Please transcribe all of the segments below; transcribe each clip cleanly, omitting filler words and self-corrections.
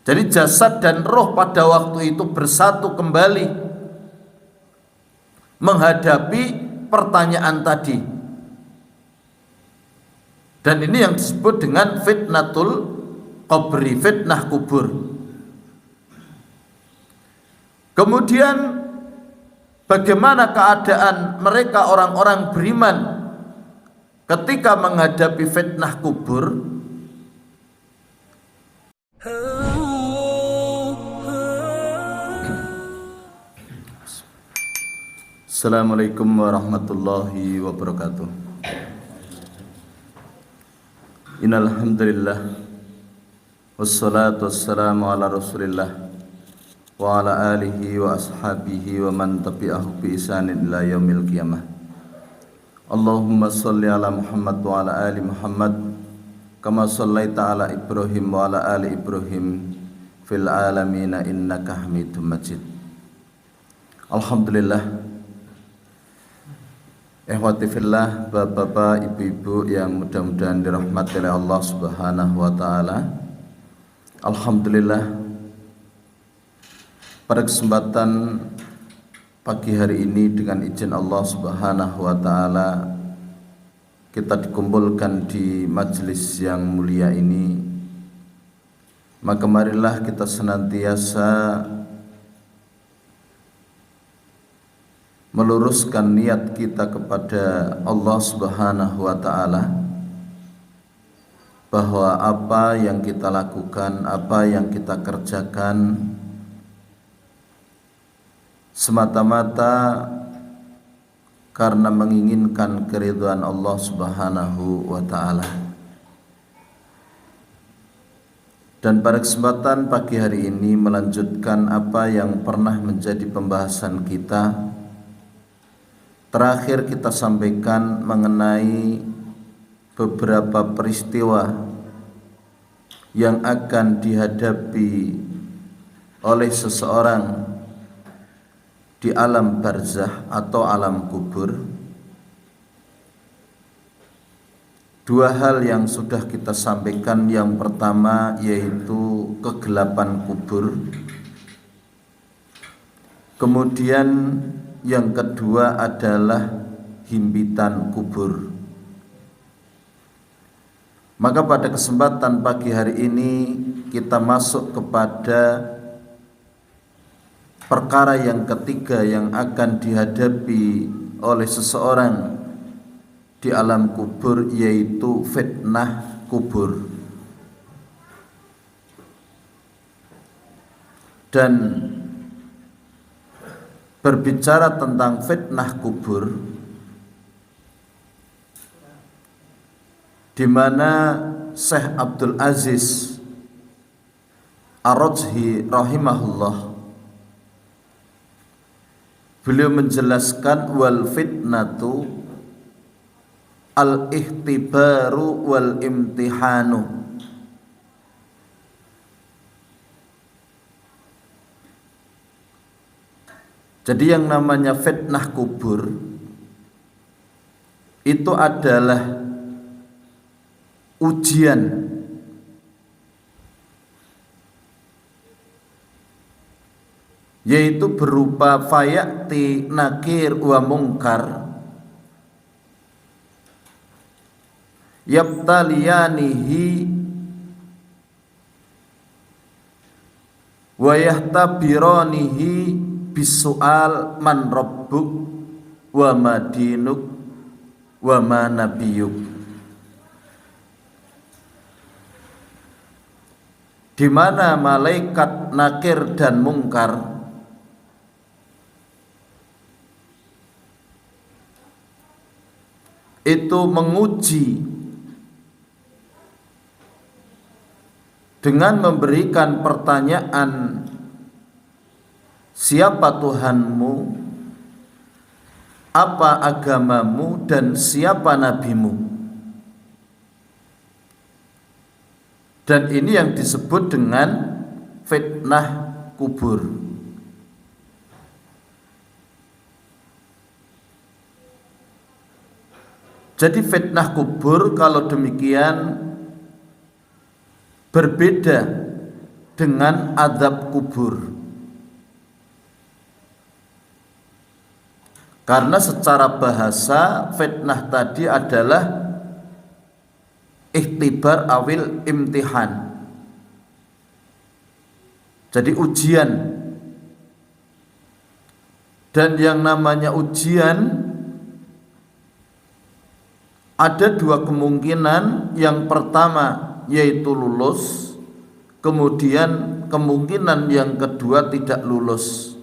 Jadi jasad dan roh pada waktu itu bersatu kembali menghadapi pertanyaan tadi. Dan ini yang disebut dengan fitnatul qabri, fitnah kubur. Kemudian bagaimana keadaan mereka orang-orang beriman ketika menghadapi fitnah kubur? Assalamualaikum warahmatullahi wabarakatuh. Innal hamdalillah wassalatu wassalamu ala Rasulillah wa ala alihi wa ashabihi wa man tabi'ahu bi ihsanin ila yaumil qiyamah. Allahumma shalli ala Muhammad wa ala ali Muhammad kama shallaita ala Ibrahim wa ala ali Ibrahim fil alamin innaka Hamidum Majid. Alhamdulillah. Ikhwati fillah, bapak-bapak, ibu-ibu yang mudah-mudahan dirahmati oleh Allah Subhanahu wa taala. Alhamdulillah, pada kesempatan pagi hari ini dengan izin Allah Subhanahu wa taala kita dikumpulkan di majelis yang mulia ini. Maka marilah kita senantiasa meluruskan niat kita kepada Allah Subhanahu wa taala, bahwa apa yang kita lakukan, apa yang kita kerjakan semata-mata karena menginginkan keridhaan Allah Subhanahu wa taala. Dan pada kesempatan pagi hari ini melanjutkan apa yang pernah menjadi pembahasan kita. Terakhir kita sampaikan mengenai beberapa peristiwa yang akan dihadapi oleh seseorang di alam barzah atau alam kubur. Dua hal yang sudah kita sampaikan, yang pertama yaitu kegelapan kubur, kemudian yang kedua adalah himpitan kubur. Maka pada kesempatan pagi hari ini kita masuk kepada perkara yang ketiga yang akan dihadapi oleh seseorang di alam kubur, yaitu fitnah kubur. Dan berbicara tentang fitnah kubur, di mana Syekh Abdul Aziz Ar-Rajhi rahimahullah, beliau menjelaskan wal fitnatu al-ihtibaru wal imtihanu. Jadi yang namanya fitnah kubur itu adalah ujian, yaitu berupa fayati nakir wa mungkar yabtaliyanihi wa yahtabiranihi bisu'al man rabbuk wa madinuk wa ma nabiyuk. Di mana malaikat nakir dan mungkar itu menguji dengan memberikan pertanyaan, siapa Tuhanmu, apa agamamu, dan siapa nabimu. Dan ini yang disebut dengan fitnah kubur. Jadi fitnah kubur kalau demikian berbeda dengan azab kubur. Karena secara bahasa fitnah tadi adalah ikhtibar awil imtihan. Jadi ujian. Dan yang namanya ujian ada dua kemungkinan. Yang pertama yaitu lulus, kemudian kemungkinan yang kedua tidak lulus.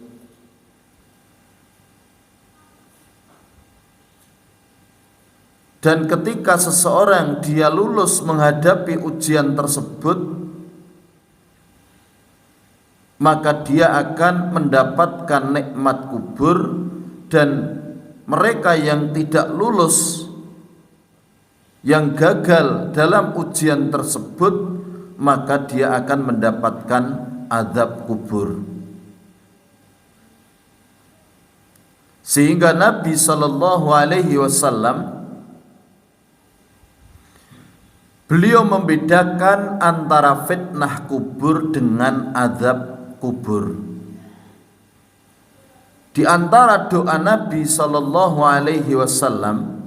Dan ketika seseorang dia lulus menghadapi ujian tersebut, maka dia akan mendapatkan nikmat kubur. Dan mereka yang tidak lulus, yang gagal dalam ujian tersebut, maka dia akan mendapatkan azab kubur. Sehingga Nabi Shallallahu Alaihi Wasallam beliau membedakan antara fitnah kubur dengan azab kubur. Di antara doa Nabi Shallallahu Alaihi Wasallam,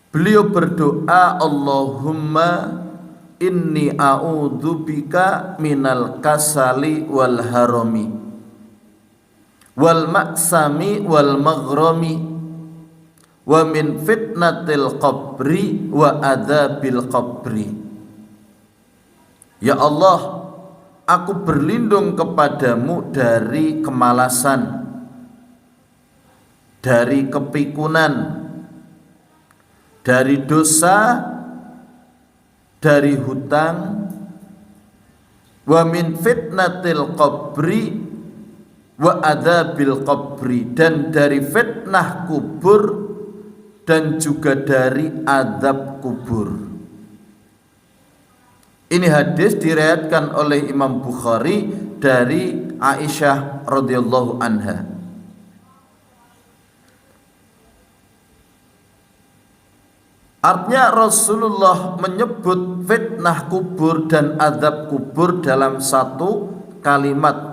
beliau berdoa, Allahumma inni a'udzubika minal kasali wal harami wal maksami wal maghrami wa min fitnatil qabri wa adzabil qabri. Ya Allah, aku berlindung kepadamu dari kemalasan, dari kepikunan, dari dosa, dari hutang, wa min fitnatil qabri wa adzabil qabri, dan dari fitnah kubur dan juga dari azab kubur. Ini hadis diriwayatkan oleh Imam Bukhari dari Aisyah radhiyallahu anha. Artinya Rasulullah menyebut fitnah kubur dan azab kubur dalam satu kalimat.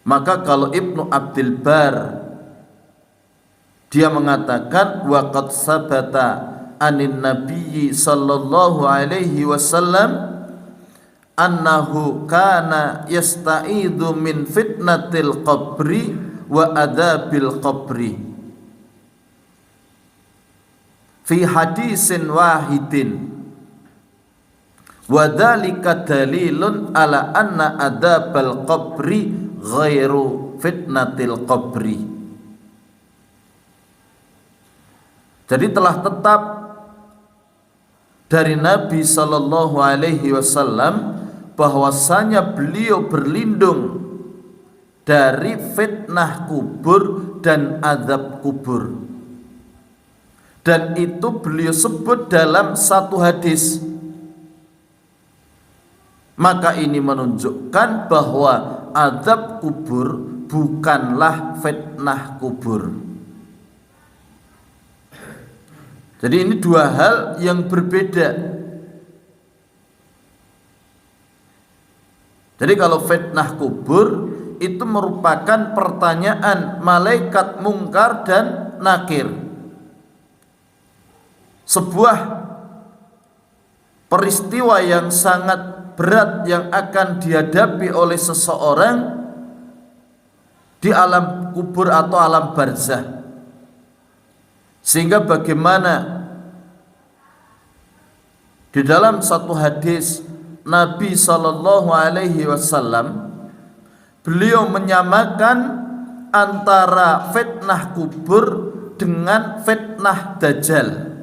Maka kalau Ibnu Abdul Bar dia mengatakan waqad sabata anin nabiyyi sallallahu alaihi wasallam annahu kana yasta'idu min fitnatil qabri wa adabil qabri fi hadisin wahidin wa dzalika dalilun ala anna adabal qabri ghairu fitnatil qabri. Jadi telah tetap dari Nabi Sallallahu Alaihi Wasallam bahwasanya beliau berlindung dari fitnah kubur dan azab kubur, dan itu beliau sebut dalam satu hadis. Maka ini menunjukkan bahwa azab kubur bukanlah fitnah kubur. Jadi ini dua hal yang berbeda. Jadi kalau fitnah kubur itu merupakan pertanyaan malaikat mungkar dan nakir. Sebuah peristiwa yang sangat berat yang akan dihadapi oleh seseorang di alam kubur atau alam barzah. Sehingga bagaimana di dalam satu hadis Nabi Sallallahu Alaihi Wasallam beliau menyamakan antara fitnah kubur dengan fitnah dajjal.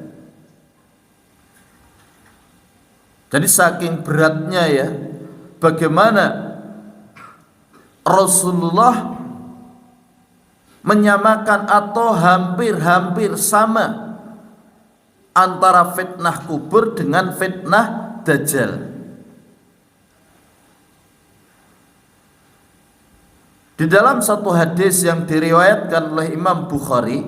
Jadi saking beratnya ya, bagaimana Rasulullah menyamakan atau hampir-hampir sama antara fitnah kubur dengan fitnah dajjal. Di dalam satu hadis yang diriwayatkan oleh Imam Bukhari,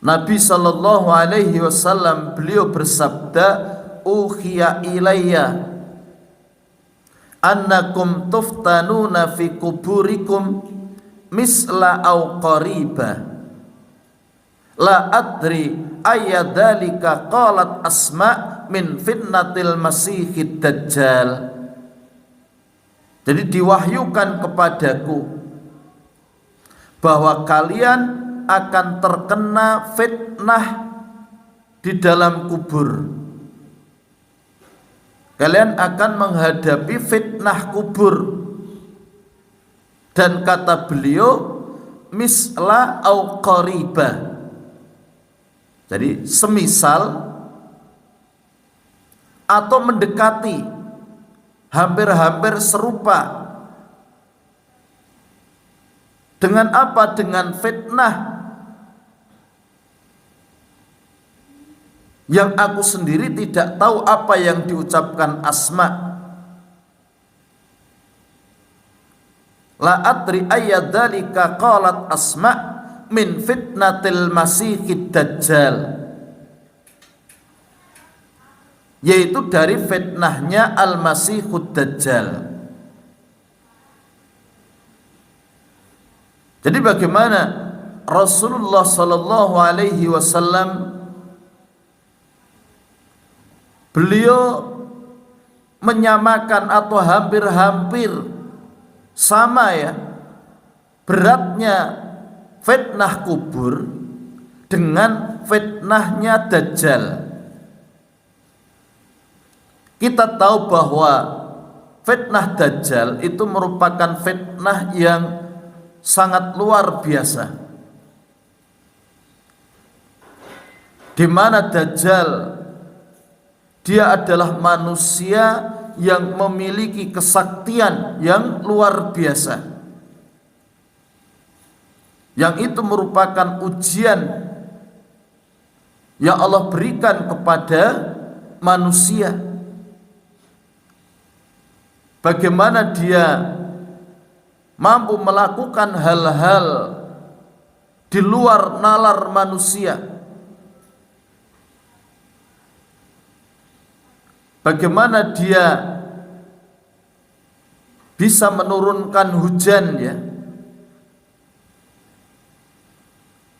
Nabi sallallahu alaihi wasallam beliau bersabda, "Uhiya ilayya annakum tuftanuna fi kuburikum misla au qariba. La adri ayyadhalika qalat Asma min fitnatil masihid dajjal." Jadi diwahyukan kepadaku bahwa kalian akan terkena fitnah di dalam kubur. Kalian akan menghadapi fitnah kubur. Dan kata beliau, misla au qariba. Jadi semisal atau mendekati, hampir-hampir serupa. Dengan apa? Dengan fitnah yang aku sendiri tidak tahu apa yang diucapkan Asma. La adri ayyadhalika qalat Asma min fitnatil masihid dajjal, yaitu dari fitnahnya al-masihud dajjal. Jadi bagaimana Rasulullah sallallahu alaihi wasallam beliau menyamakan atau hampir-hampir sama ya beratnya fitnah kubur dengan fitnahnya dajjal. Kita tahu bahwa fitnah dajjal itu merupakan fitnah yang sangat luar biasa, di mana dajjal dia adalah manusia yang memiliki kesaktian yang luar biasa, yang itu merupakan ujian yang Allah berikan kepada manusia. Bagaimana dia mampu melakukan hal-hal di luar nalar manusia. Bagaimana dia bisa menurunkan hujan ya,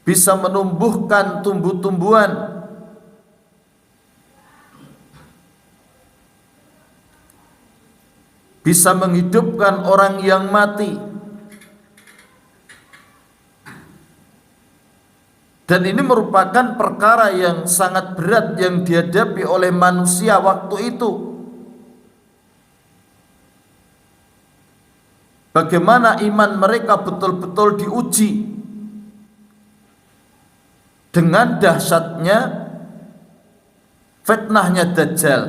bisa menumbuhkan tumbuh-tumbuhan, bisa menghidupkan orang yang mati. Dan ini merupakan perkara yang sangat berat yang dihadapi oleh manusia waktu itu. Bagaimana iman mereka betul-betul diuji dengan dahsyatnya fitnahnya dajjal.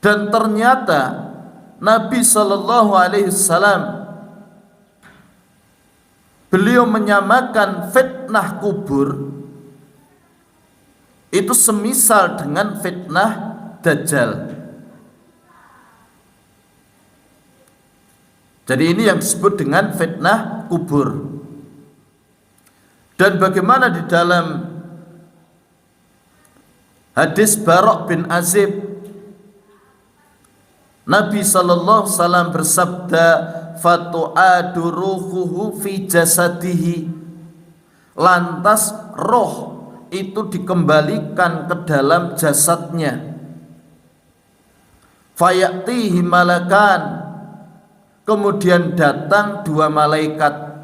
Dan ternyata Nabi sallallahu alaihi wasallam beliau menyamakan fitnah kubur itu semisal dengan fitnah dajjal. Jadi ini yang disebut dengan fitnah kubur. Dan bagaimana di dalam hadis Barok bin Azib, Nabi sallallahu alaihi wasallam bersabda, fatu'adu ruhuhu fi jasadihi, lantas roh itu dikembalikan ke dalam jasadnya. Fayatihi malakan, kemudian datang dua malaikat.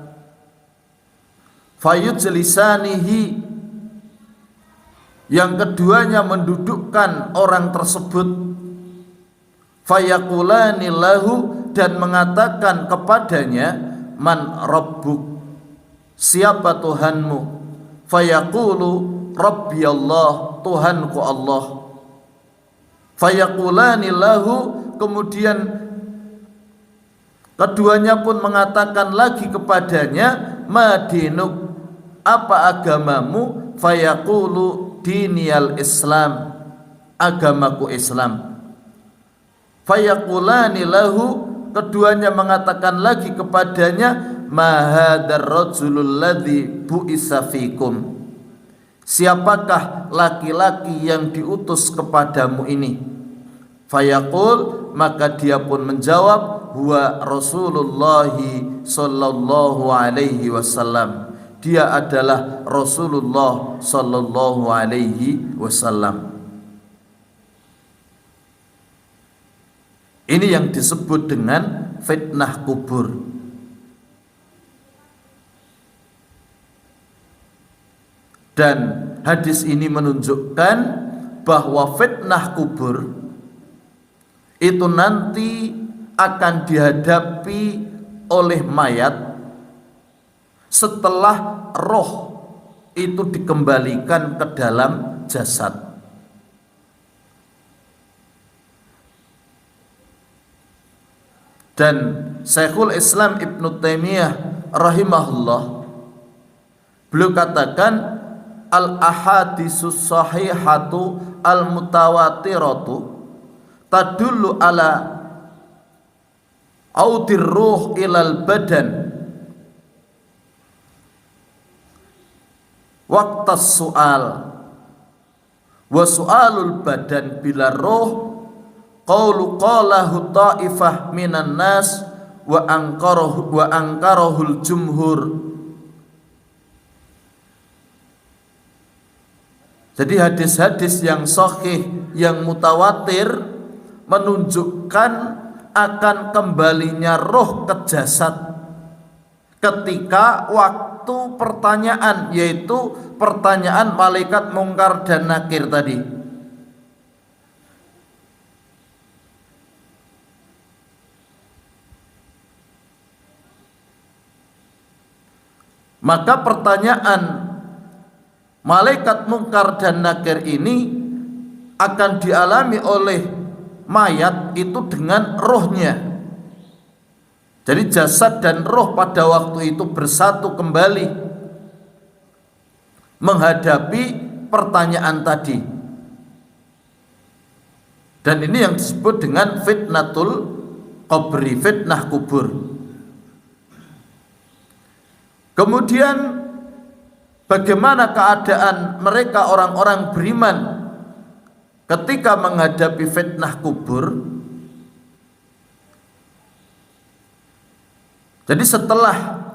Fayujlisanihi, yang keduanya mendudukkan orang tersebut. Fayaqulani lahu, dan mengatakan kepadanya, man rabbuk, siapa Tuhanmu? Fayaqulu rabbi Allah, Tuhanku Allah. Fayaqulani lahu, kemudian keduanya pun mengatakan lagi kepadanya, ma dinuk, apa agamamu? Fayaqulu diniyal Islam, agamaku Islam. Fayaqulani lahu, keduanya mengatakan lagi kepadanya, ma hadzal rajulul ladzi bu'isa fikum, siapakah laki-laki yang diutus kepadamu ini? Fayaqul, maka dia pun menjawab, huwa Rasulullah sallallahu alaihi wasallam. Dia adalah Rasulullah sallallahu alaihi wasallam. Ini yang disebut dengan fitnah kubur. Dan hadis ini menunjukkan bahwa fitnah kubur itu nanti akan dihadapi oleh mayat setelah roh itu dikembalikan ke dalam jasad. Dan Syekhul Islam Ibnu Taimiyah rahimahullah, beliau katakan, al-ahadisus sahihatu al-mutawatiratu tadullu ala audir ruh ilal badan waqtas su'al wa su'alul badan bila ruh qawlu qalahu ta'ifah minan nas wa angkarahul jumhur. Jadi hadis-hadis yang sahih, yang mutawatir menunjukkan akan kembalinya roh ke jasad ketika waktu pertanyaan, yaitu pertanyaan malaikat mungkar dan nakir tadi. Maka pertanyaan malaikat mungkar dan nakir ini akan dialami oleh mayat itu dengan rohnya. Jadi jasad dan roh pada waktu itu bersatu kembali menghadapi pertanyaan tadi. Dan ini yang disebut dengan fitnatul qabri, fitnah kubur. Kemudian bagaimana keadaan mereka orang-orang beriman ketika menghadapi fitnah kubur? Jadi setelah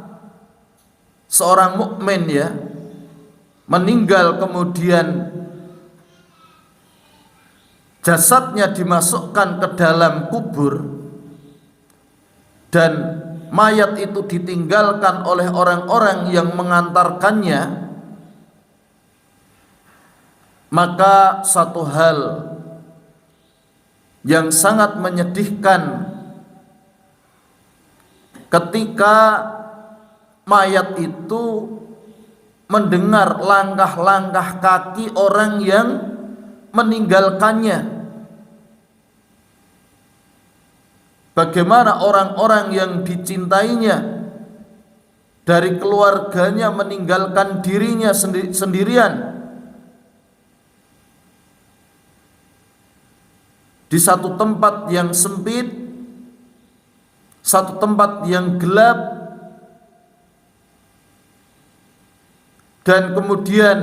seorang mukmin meninggal, kemudian jasadnya dimasukkan ke dalam kubur dan mayat itu ditinggalkan oleh orang-orang yang mengantarkannya, maka satu hal yang sangat menyedihkan ketika mayat itu mendengar langkah-langkah kaki orang yang meninggalkannya. Bagaimana orang-orang yang dicintainya dari keluarganya meninggalkan dirinya sendirian di satu tempat yang sempit, satu tempat yang gelap, dan kemudian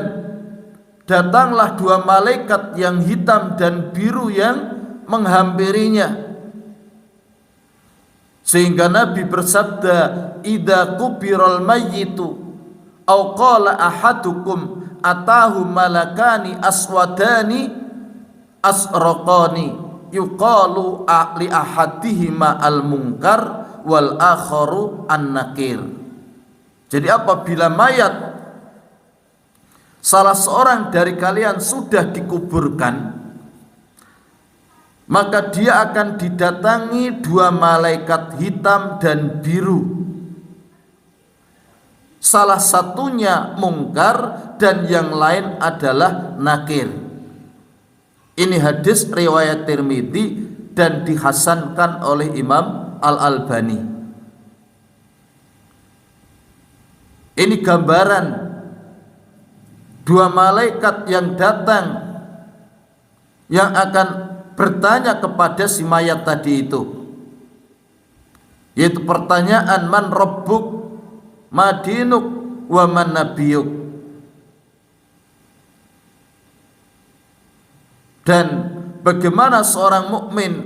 datanglah dua malaikat yang hitam dan biru yang menghampirinya. Sehingga Nabi bersabda, idza kubiral mayyitu aw qala ahadukum atahu malakani aswadani asraqani yuqalu li ahadihima al munkar wal akharu an nakir. Jadi apabila mayat salah seorang dari kalian sudah dikuburkan, maka dia akan didatangi dua malaikat hitam dan biru. Salah satunya mungkar dan yang lain adalah nakir. Ini hadis riwayat Tirmidzi dan dihasankan oleh Imam Al-Albani. Ini gambaran dua malaikat yang datang, yang akan bertanya kepada si mayat tadi itu, yaitu pertanyaan man rabbuk, ma dinuk, wa man nabiyuk. Dan bagaimana seorang mukmin,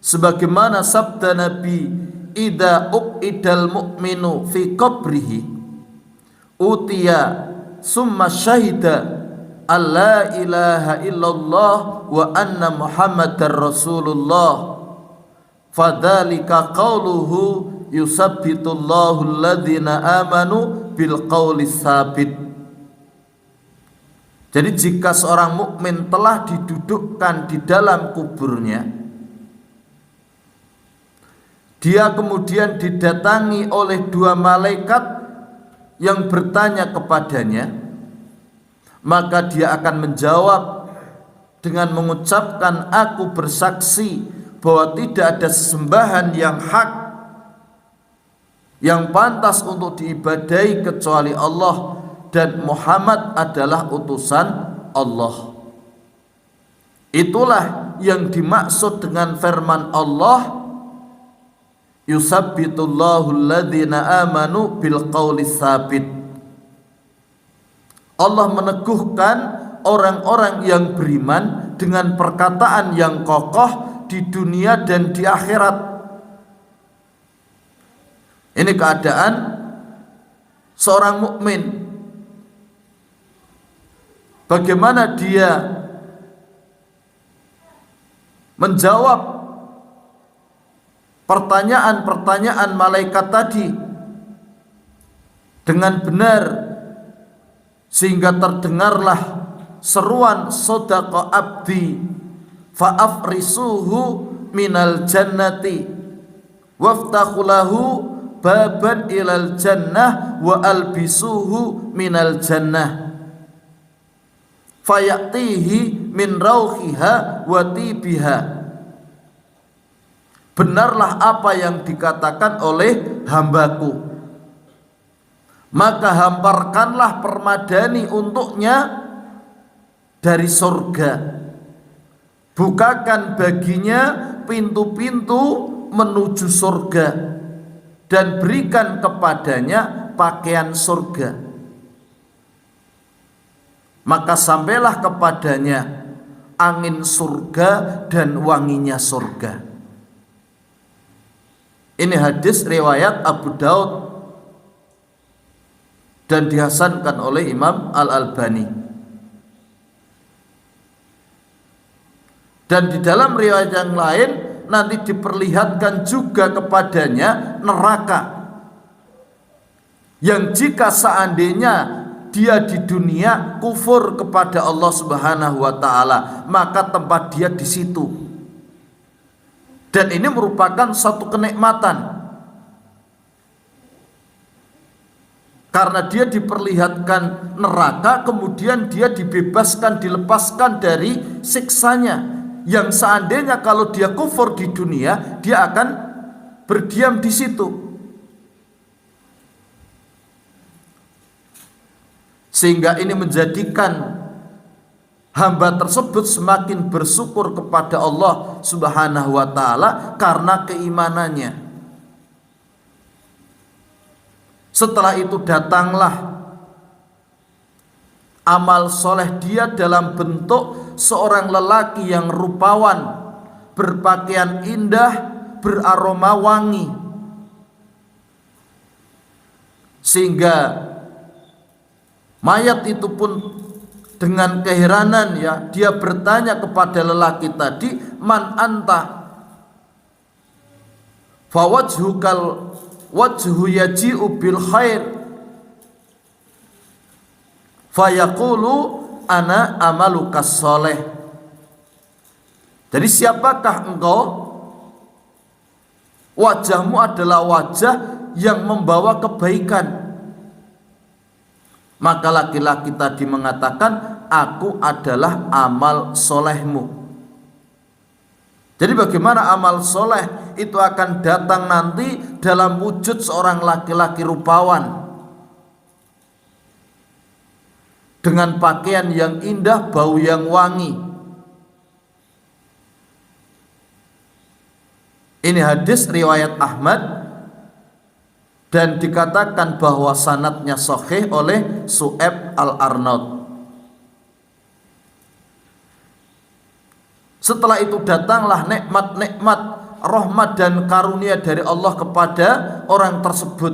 sebagaimana sabda Nabi, idza uqidal mu'minu fi qabrihi utiya summa syahida alla ilaha illallah wa anna muhammadar rasulullah fadzalika qauluhu yusabbitullahu alladhina amanu bil qawli tsabit. Jadi jika seorang mukmin telah didudukkan di dalam kuburnya, dia kemudian didatangi oleh dua malaikat yang bertanya kepadanya, maka dia akan menjawab dengan mengucapkan, aku bersaksi bahwa tidak ada sesembahan yang hak, yang pantas untuk diibadahi kecuali Allah, dan Muhammad adalah utusan Allah. Itulah yang dimaksud dengan firman Allah, yusabbitullahu alladhina amanu bil qawli tsabit. Allah meneguhkan orang-orang yang beriman dengan perkataan yang kokoh di dunia dan di akhirat. Ini keadaan seorang mukmin. Bagaimana dia menjawab pertanyaan-pertanyaan malaikat tadi dengan benar, sehingga terdengarlah seruan sadaqa abdi fa'afrisuhu minal jannati waftahu lahu baban ilal jannah wa albisuhu minal jannah fayatihi min rauhiha wa tibiha. Benarlah apa yang dikatakan oleh hambaku, maka hamparkanlah permadani untuknya dari surga, bukakan baginya pintu-pintu menuju surga, dan berikan kepadanya pakaian surga. Maka sampailah kepadanya angin surga dan wanginya surga. Ini hadis riwayat Abu Daud dan dihasankan oleh Imam Al-Albani. Dan di dalam riwayat yang lain nanti diperlihatkan juga kepadanya neraka, yang jika seandainya dia di dunia kufur kepada Allah Subhanahu wa taala, maka tempat dia di situ. Dan ini merupakan satu kenikmatan, karena dia diperlihatkan neraka, kemudian dia dibebaskan, dilepaskan dari siksanya, yang seandainya kalau dia kufur di dunia, dia akan berdiam di situ. Sehingga ini menjadikan hamba tersebut semakin bersyukur kepada Allah Subhanahu wa taala karena keimanannya. Setelah itu datanglah amal soleh dia dalam bentuk seorang lelaki yang rupawan, berpakaian indah, beraroma wangi, sehingga mayat itu pun dengan keheranan dia bertanya kepada lelaki tadi, man anta? Fawajhukal wajhu yaji'u bil khair fayaqulu ana amalukas soleh. Jadi siapakah engkau? Wajahmu adalah wajah yang membawa kebaikan. Maka laki-laki tadi mengatakan, aku adalah amal solehmu. Jadi bagaimana amal soleh itu akan datang nanti dalam wujud seorang laki-laki rupawan, dengan pakaian yang indah, bau yang wangi. Ini hadis riwayat Ahmad dan dikatakan bahwa sanadnya sahih oleh Su'aib Al-Arnaud. Setelah itu datanglah nikmat-nikmat, rahmat dan karunia dari Allah kepada orang tersebut.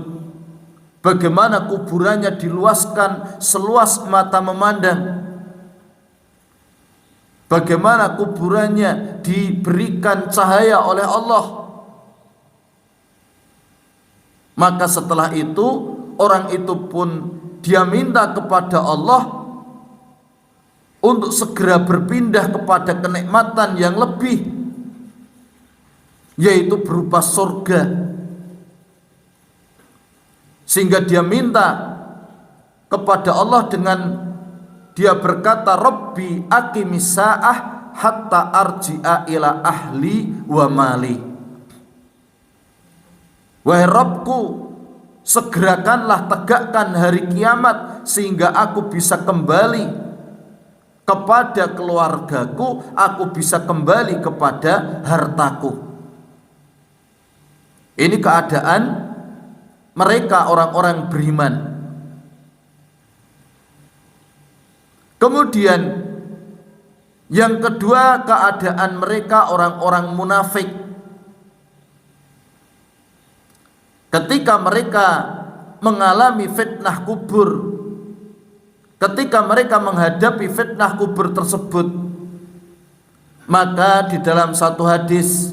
Bagaimana kuburannya diluaskan seluas mata memandang, bagaimana kuburannya diberikan cahaya oleh Allah. Maka setelah itu orang itu pun dia minta kepada Allah untuk segera berpindah kepada kenikmatan yang lebih, yaitu berupa surga. Sehingga dia minta kepada Allah dengan dia berkata, Rabbi aqimis sa'ah hatta arji'a ila ahli wa mali. Wahai Rabbku, segerakanlah tegakkan hari kiamat sehingga aku bisa kembali kepada keluargaku, aku bisa kembali kepada hartaku. Ini keadaan mereka orang-orang beriman. Kemudian yang kedua, keadaan mereka orang-orang munafik. Ketika mereka mengalami fitnah kubur, ketika mereka menghadapi fitnah kubur tersebut, maka di dalam satu hadis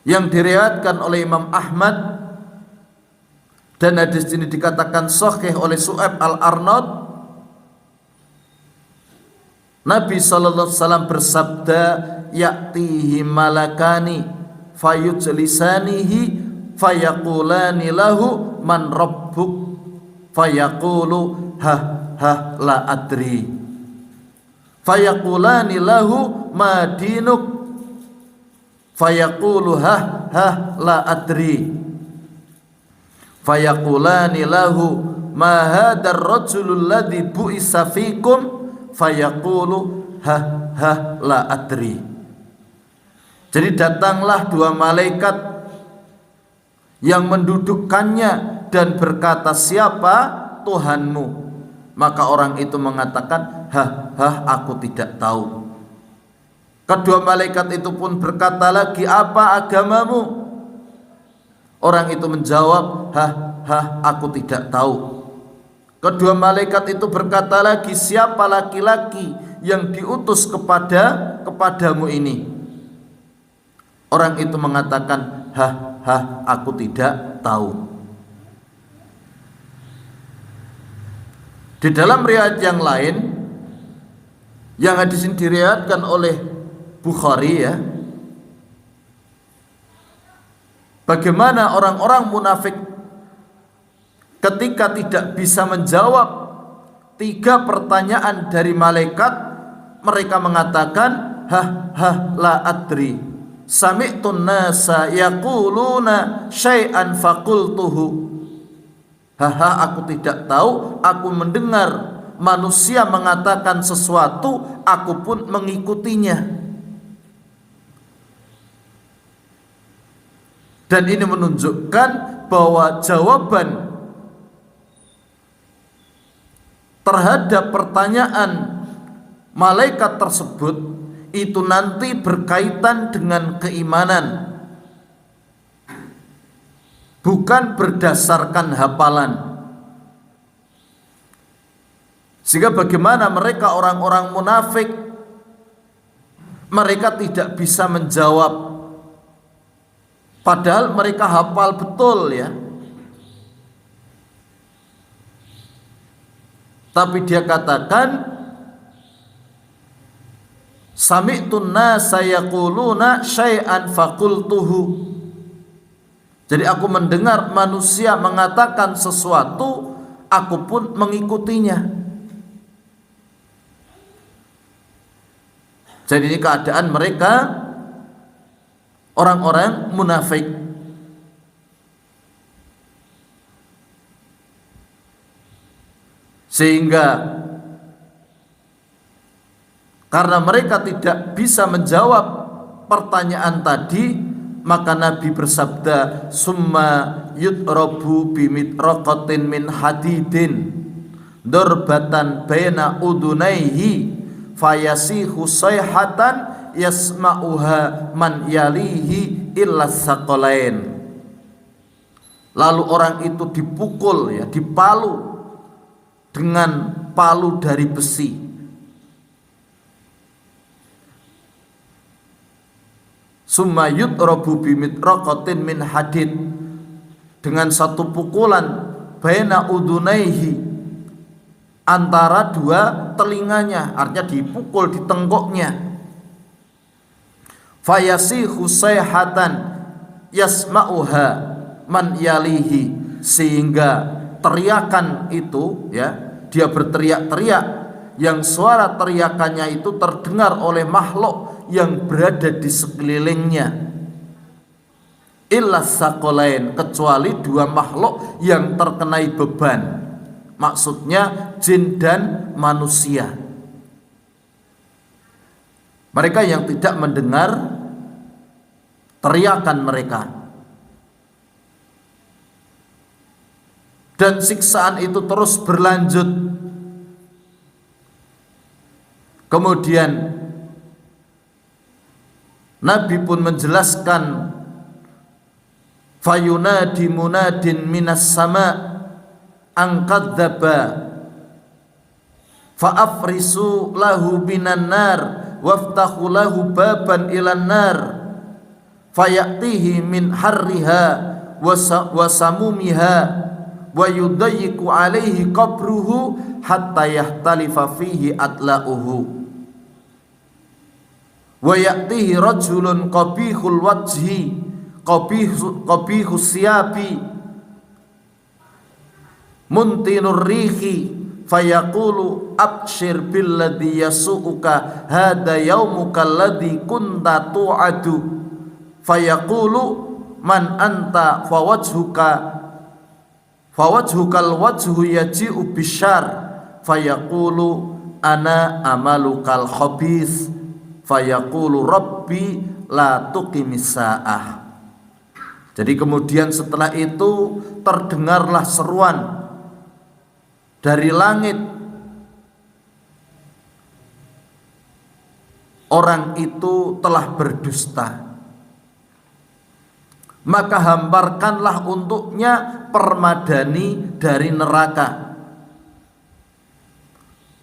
yang diriwayatkan oleh Imam Ahmad, dan hadis ini dikatakan sahih oleh Su'aib Al-Arnaud, Nabi sallallahu alaihi wasallam bersabda, ya'tihi malakani fayujlisanihi fayaqulani lahu man rabbuk fayaqulu la adri fayaqulani lahu ma dinuk fayaqulu la adri fayaqulani lahu ma hadar rajulul ladzi bu'isa fikum fayaqulu la adri. Jadi datanglah dua malaikat yang mendudukkannya dan berkata, siapa Tuhanmu? Maka orang itu mengatakan, aku tidak tahu. Kedua malaikat itu pun berkata lagi, apa agamamu? Orang itu menjawab, aku tidak tahu. Kedua malaikat itu berkata lagi, siapa laki-laki yang diutus kepadamu ini? Orang itu mengatakan, aku tidak tahu. Di dalam riwayat yang lain, yang hadis ini diriwayatkan oleh Bukhari, ya, bagaimana orang-orang munafik ketika tidak bisa menjawab tiga pertanyaan dari malaikat, mereka mengatakan, la adri. Sami'tun nasa yaquluna syai'an faqultuhu. Aku tidak tahu, aku mendengar manusia mengatakan sesuatu, aku pun mengikutinya. Dan ini menunjukkan bahwa jawaban terhadap pertanyaan malaikat tersebut itu nanti berkaitan dengan keimanan, bukan berdasarkan hafalan. Sehingga bagaimana mereka orang-orang munafik, mereka tidak bisa menjawab, padahal mereka hafal betul, ya. Tapi dia katakan, sami'tun nasa yaquluna syai'an faqultuhu. Jadi aku mendengar manusia mengatakan sesuatu, aku pun mengikutinya. Jadi ini keadaan mereka orang-orang munafik. Sehingga karena mereka tidak bisa menjawab pertanyaan tadi, maka Nabi bersabda, summa yudrabu bimitraqatin min hadidin durbatan baina udunaihi fayasihu sayhatan yasma'uha man yalihi illa tsaqalain. Lalu orang itu dipukul, ya, dipalu dengan palu dari besi. Summa yutrabu bimitraqatin min hadid, dengan satu pukulan baina udunaihi, antara dua telinganya, artinya dipukul di tengkoknya. Fayasihu sayhatan yasma'uha man yalihi, sehingga teriakan itu, ya, dia berteriak-teriak yang suara teriakannya itu terdengar oleh makhluk yang berada di sekelilingnya. Illa tsaqalain, kecuali dua makhluk yang terkenai beban, maksudnya jin dan manusia. Mereka yang tidak mendengar teriakan mereka. Dan siksaan itu terus berlanjut. Kemudian Nabi pun menjelaskan, fayunadi munadin minas sama an kadzdzaba fa'afrisu lahu binan nar waftahu lahu baban ilan nar fayatihi min harriha wa samumiha wa yudayyiku alaihi qabruhu hatta yahtalifa fihi atla'uhu wa ya'tihi rajulun qabihul wajhi qabihus siyabi muntinur rihi fayaqulu abshir billadhi yasu'uka hada yaumuka alladhi kunta tu'adu fayaqulu man anta fawajhukal wajhu yaji'u bisyar fayaqulu ana amalukal khabith fayaqulu rabbi la tuqimis sa'ah. Jadi kemudian setelah itu terdengarlah seruan dari langit, orang itu telah berdusta, maka hamparkanlah untuknya permadani dari neraka,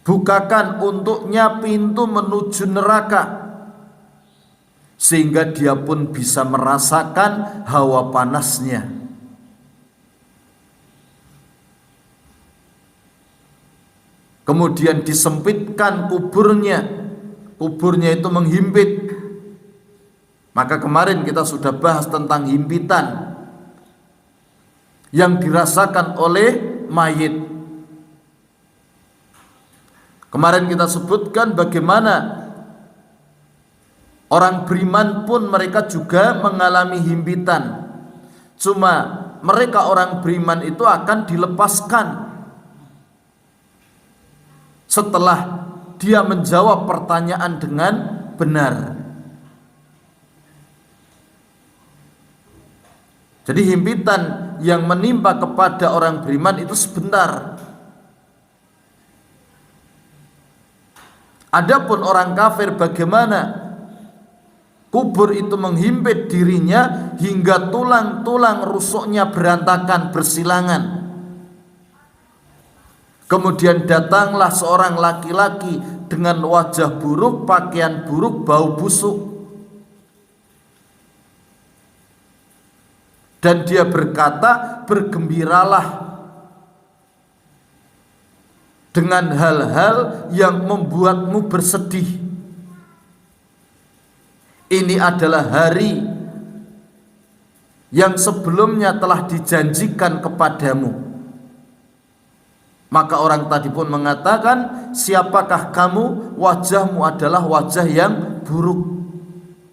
bukakan untuknya pintu menuju neraka, sehingga dia pun bisa merasakan hawa panasnya. Kemudian disempitkan kuburnya, kuburnya itu menghimpit. Maka kemarin kita sudah bahas tentang himpitan yang dirasakan oleh mayit. Kemarin kita sebutkan bagaimana orang beriman pun mereka juga mengalami himpitan. Cuma mereka orang beriman itu akan dilepaskan setelah dia menjawab pertanyaan dengan benar. Jadi himpitan yang menimpa kepada orang beriman itu sebentar. Adapun orang kafir bagaimana? Kubur itu menghimpit dirinya hingga tulang-tulang rusuknya berantakan, bersilangan. Kemudian datanglah seorang laki-laki dengan wajah buruk, pakaian buruk, bau busuk. Dan dia berkata, bergembiralah dengan hal-hal yang membuatmu bersedih. Ini adalah hari yang sebelumnya telah dijanjikan kepadamu. Maka orang tadi pun mengatakan, siapakah kamu? Wajahmu adalah wajah yang buruk.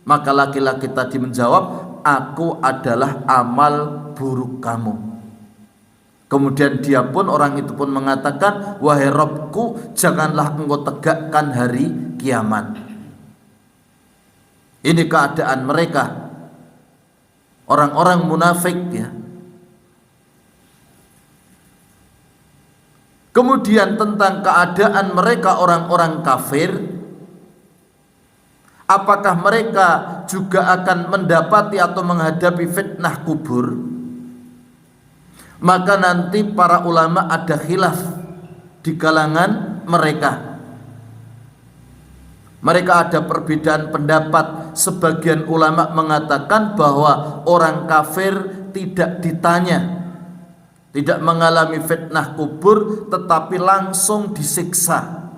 Maka laki-laki tadi menjawab, aku adalah amal buruk kamu. Kemudian dia pun, orang itu pun mengatakan, wahai Rabbku, janganlah engkau tegakkan hari kiamat. Ini keadaan mereka, orang-orang munafik, ya. Kemudian tentang keadaan mereka orang-orang kafir, apakah mereka juga akan mendapati atau menghadapi fitnah kubur? Maka nanti para ulama ada khilaf di kalangan mereka. Mereka ada perbedaan pendapat. Sebagian ulama mengatakan bahwa orang kafir tidak ditanya, tidak mengalami fitnah kubur, tetapi langsung disiksa.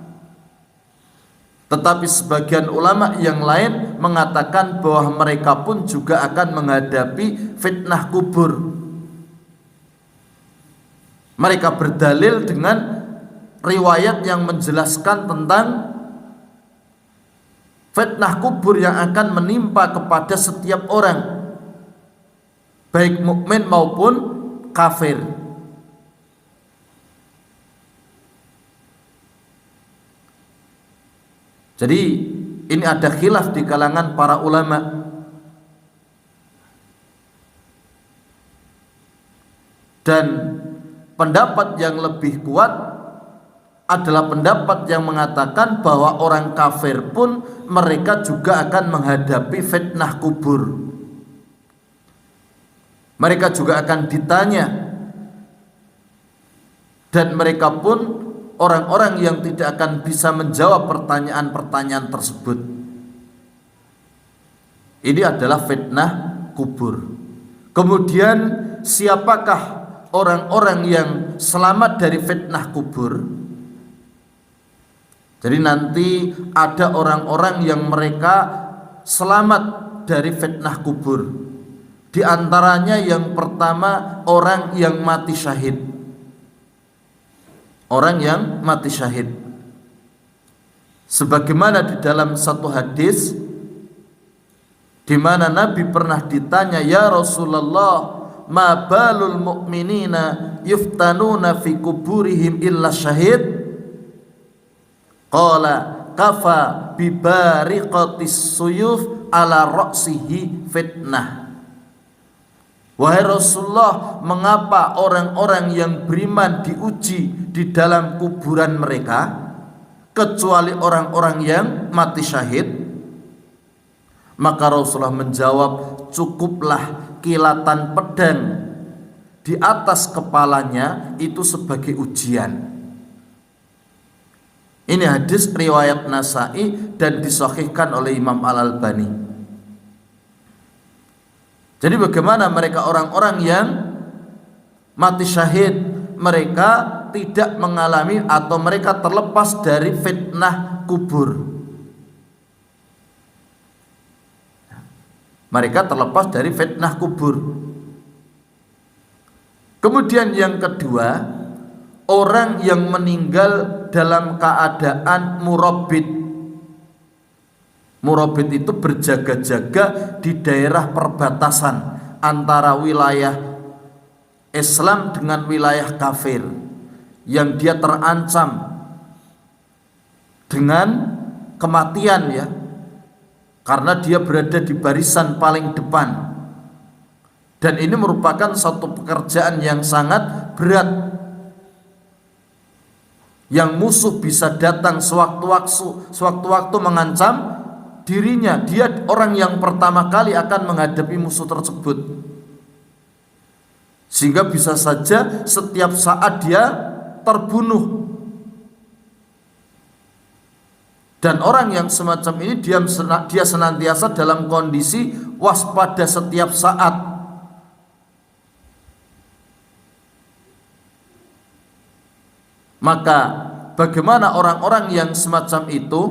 Tetapi sebagian ulama yang lain mengatakan bahwa mereka pun juga akan menghadapi fitnah kubur. Mereka berdalil dengan riwayat yang menjelaskan tentang fitnah kubur yang akan menimpa kepada setiap orang, baik mukmin maupun kafir. Jadi ini ada khilaf di kalangan para ulama. Dan pendapat yang lebih kuat adalah pendapat yang mengatakan bahwa orang kafir pun mereka juga akan menghadapi fitnah kubur. Mereka juga akan ditanya, dan mereka pun orang-orang yang tidak akan bisa menjawab pertanyaan-pertanyaan tersebut. Ini adalah fitnah kubur. Kemudian siapakah orang-orang yang selamat dari fitnah kubur? Jadi nanti ada orang-orang yang mereka selamat dari fitnah kubur. Di antaranya yang pertama, orang yang mati syahid. Orang yang mati syahid. Sebagaimana di dalam satu hadis di mana Nabi pernah ditanya, "Ya Rasulullah, ma balul mu'minina yuftanuna fi kuburihim illa syahid?" Qala kafa bi bariqatis suyuf ala ra'sihi fitnah. Wahai Rasulullah, mengapa orang-orang yang beriman diuji di dalam kuburan mereka kecuali orang-orang yang mati syahid? Maka Rasulullah menjawab, cukuplah kilatan pedang di atas kepalanya itu sebagai ujian. Ini hadis riwayat Nasai dan disahihkan oleh Imam Al-Albani. Jadi bagaimana mereka orang-orang yang mati syahid? Mereka tidak mengalami atau mereka terlepas dari fitnah kubur. Mereka terlepas dari fitnah kubur. Kemudian yang kedua, orang yang meninggal dalam keadaan murabbit. Murabbit itu berjaga-jaga di daerah perbatasan antara wilayah Islam dengan wilayah kafir, yang dia terancam dengan kematian, ya, karena dia berada di barisan paling depan. Dan ini merupakan satu pekerjaan yang sangat berat, yang musuh bisa datang sewaktu-waktu mengancam dirinya. Dia orang yang pertama kali akan menghadapi musuh tersebut, sehingga bisa saja setiap saat dia terbunuh. Dan orang yang semacam ini dia senantiasa dalam kondisi waspada setiap saat. Maka bagaimana orang-orang yang semacam itu,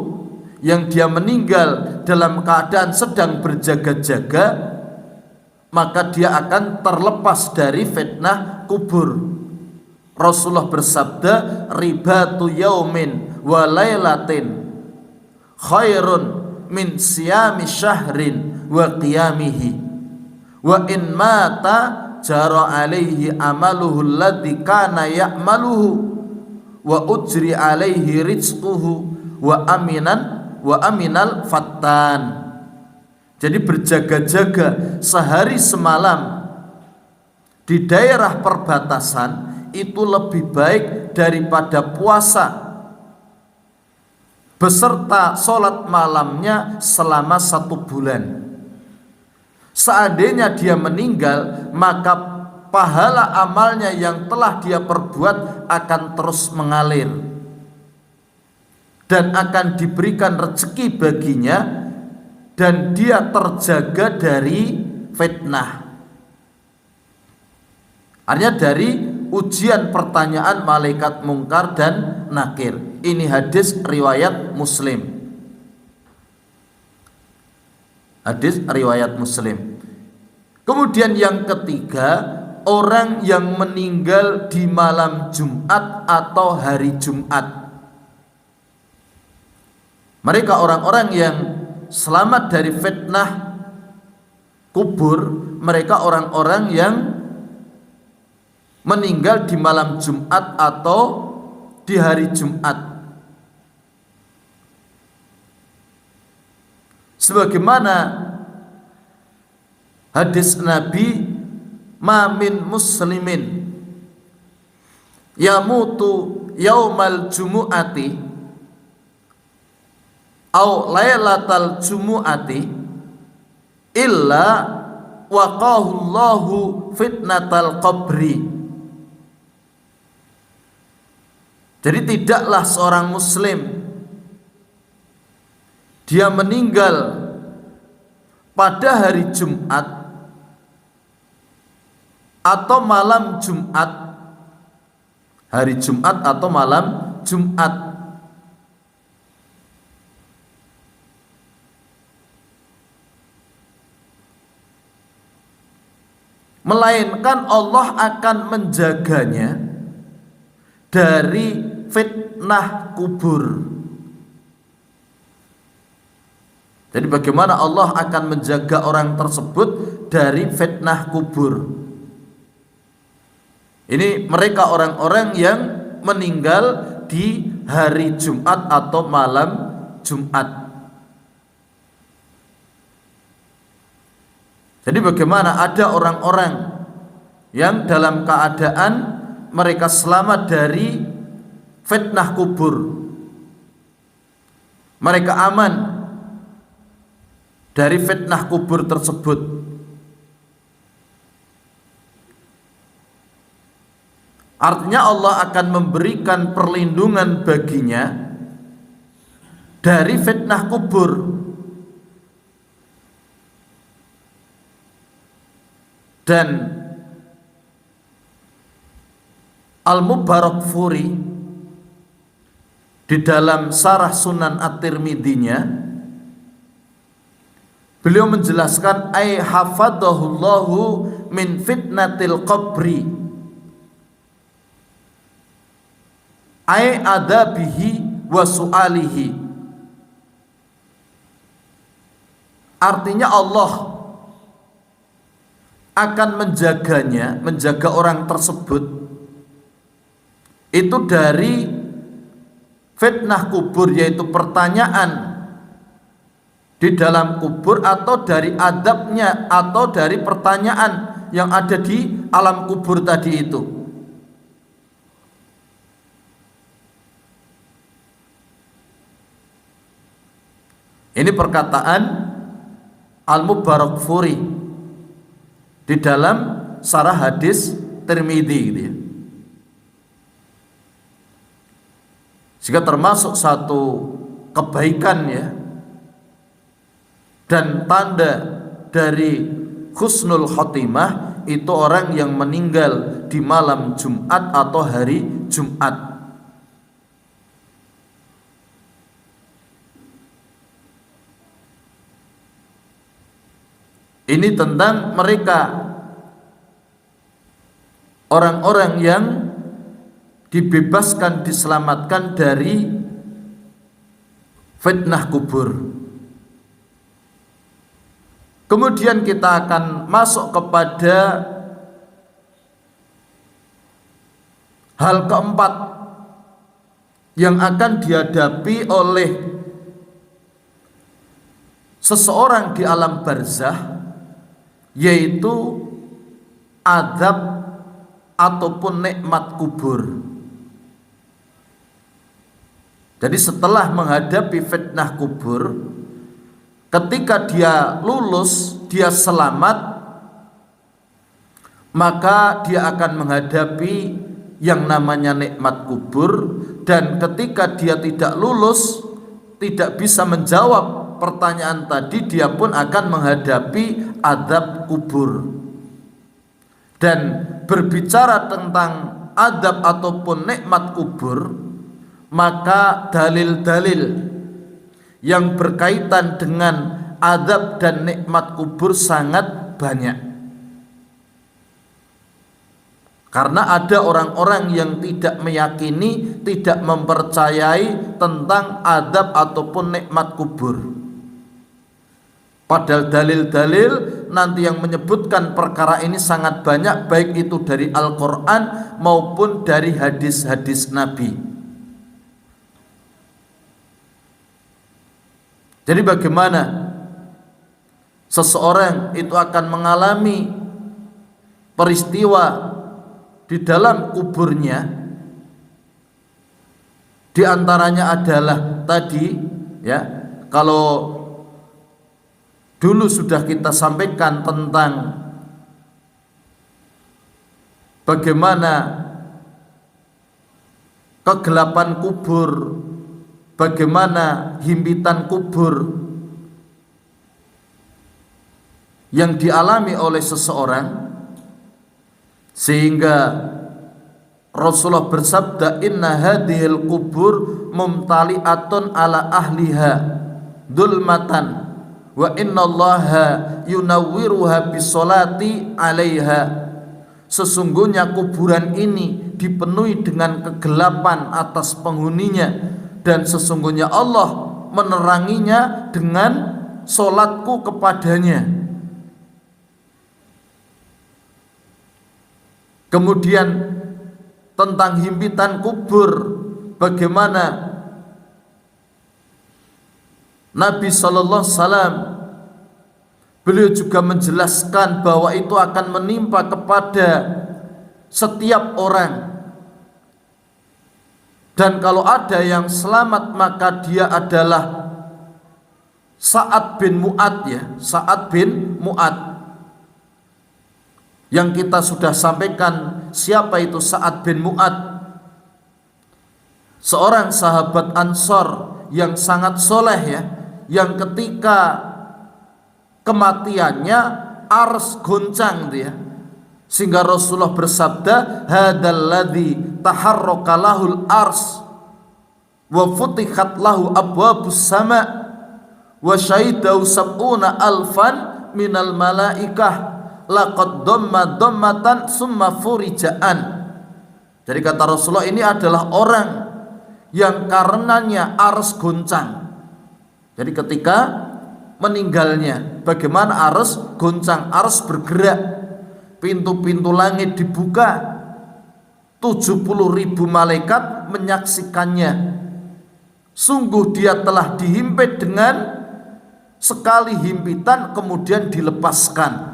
yang dia meninggal dalam keadaan sedang berjaga-jaga, maka dia akan terlepas dari fitnah kubur. Rasulullah bersabda, ribatu yaumin wa lailatin khairun min siyami syahrin wa qiyamihi wa in mata jara alaihi amaluhu alladhi kana ya'maluhu wa ujri alaihi rizquhu wa aminal fattan. Jadi berjaga-jaga sehari semalam di daerah perbatasan itu lebih baik daripada puasa beserta sholat malamnya selama 1 bulan. Seandainya dia meninggal, maka pahala amalnya yang telah dia perbuat akan terus mengalir dan akan diberikan rezeki baginya, dan dia terjaga dari fitnah. Artinya dari ujian pertanyaan malaikat mungkar dan nakir. Ini hadis riwayat Muslim. Hadis riwayat Muslim. Kemudian yang ketiga, orang yang meninggal di malam Jumat atau hari Jumat. Mereka orang-orang yang selamat dari fitnah kubur. Mereka orang-orang yang meninggal di malam Jumat atau di hari Jumat. Sebagaimana hadis Nabi, ma min muslimin yamutu yaumal jumu'ati au lailatal jumu'ati illa waqahullahu fitnatal qabri. Jadi tidaklah seorang muslim dia meninggal pada hari Jumat atau malam Jumat, hari Jumat atau malam Jumat, melainkan Allah akan menjaganya dari fitnah kubur. Jadi bagaimana Allah akan menjaga orang tersebut dari fitnah kubur? Ini mereka orang-orang yang meninggal di hari Jumat atau malam Jumat. Jadi bagaimana ada orang-orang yang dalam keadaan mereka selamat dari fitnah kubur, mereka aman dari fitnah kubur tersebut. Artinya Allah akan memberikan perlindungan baginya dari fitnah kubur. Dan Al-Mubarakfuri di dalam Syarah Sunan At-Tirmidzi-nya beliau menjelaskan ay hafadahullahu min fitnatil qabri ay adabihi wa su'alihi. Artinya Allah akan menjaganya, menjaga orang tersebut itu dari fitnah kubur, yaitu pertanyaan di dalam kubur, atau dari adabnya, atau dari pertanyaan yang ada di alam kubur tadi itu. Ini perkataan Al-Mubarakfuri di dalam Syarah Hadis Tirmidzi gitu ya. Sehingga termasuk satu kebaikan ya, dan tanda dari husnul khotimah itu orang yang meninggal di malam Jumat atau hari Jumat. Ini tentang mereka orang-orang yang dibebaskan, diselamatkan dari fitnah kubur. Kemudian kita akan masuk kepada hal keempat yang akan dihadapi oleh seseorang di alam barzah, yaitu azab ataupun nikmat kubur. Jadi setelah menghadapi fitnah kubur, ketika dia lulus, dia selamat, maka dia akan menghadapi yang namanya nikmat kubur. Dan ketika dia tidak lulus, tidak bisa menjawab pertanyaan tadi, dia pun akan menghadapi azab kubur. Dan berbicara tentang azab ataupun nikmat kubur, maka dalil-dalil yang berkaitan dengan azab dan nikmat kubur sangat banyak. Karena ada orang-orang yang tidak meyakini, tidak mempercayai tentang azab ataupun nikmat kubur. Padahal dalil-dalil nanti yang menyebutkan perkara ini sangat banyak, baik itu dari Al-Quran maupun dari hadis-hadis Nabi. Jadi bagaimana seseorang itu akan mengalami peristiwa di dalam kuburnya? Di antaranya adalah tadi, ya, kalau dulu sudah kita sampaikan tentang bagaimana kegelapan kubur, bagaimana himpitan kubur yang dialami oleh seseorang, sehingga Rasulullah bersabda, inna hadhil kubur mumtali'atun ala ahliha dzulmatan wa innallaha yunawwiruha bisolati 'alaiha. Sesungguhnya kuburan ini dipenuhi dengan kegelapan atas penghuninya, dan sesungguhnya Allah meneranginya dengan solatku kepadanya. Kemudian tentang himpitan kubur, bagaimana Nabi sallallahu alaihi wasallam, beliau juga menjelaskan bahwa itu akan menimpa kepada setiap orang, dan kalau ada yang selamat maka dia adalah Sa'ad bin Mu'ad, ya, Sa'ad bin Mu'ad. Yang kita sudah sampaikan siapa itu Sa'ad bin Mu'ad, seorang sahabat Ansor yang sangat soleh, ya, yang ketika kematiannya ars goncang, dia, sehingga Rasulullah bersabda, hadalladzi taharraka lahul ars wa futihat lahu abwabus sama wa syahidahu sab'una alfan minal malaikah laqad dhamma dhammatan summa furijaan. Jadi kata Rasulullah, ini adalah orang yang karenanya ars goncang. Jadi ketika meninggalnya, bagaimana ars goncang, ars bergerak, pintu-pintu langit dibuka, 70.000 malaikat menyaksikannya. Sungguh dia telah dihimpit dengan sekali himpitan kemudian dilepaskan.